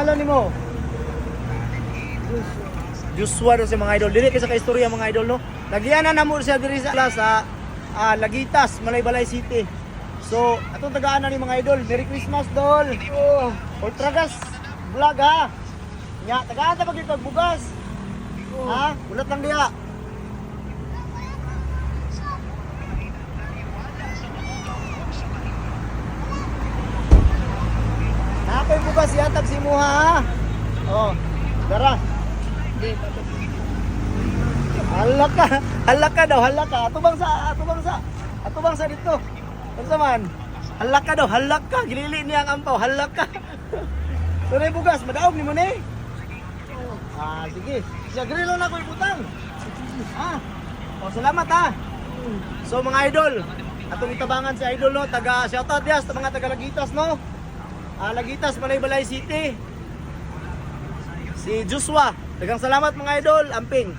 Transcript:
pangalan nimo? Joshua daw si mga idol. Dili kay sa kaistorya mga idol no. Nagianan na mo siya diri sa Lagitas, Malaybalay City. So, atong tagaan na ni mga idol. Merry Christmas dol. Oh, Ultragas vlog ha. Nya, tagaan ta pag bugas. Ha? Ulat lang diha. Napay bugas yatag si mo ha. Oh, dara. Halaka daw, halaka. Atubang sa dito. Unsa man? Halaka daw, halaka. Gilili niya ang ampaw, halaka. Sunay bugas, madaog ni mo ni. Sige. Siya grilo na ko ibutang. Salamat ha. So mga idol, atong itabangan si idol no, taga shoutout dias sa mga taga Lagitas no. Lagitas, Malaybalay City. Si Joshua. Daghang salamat mga idol, amping.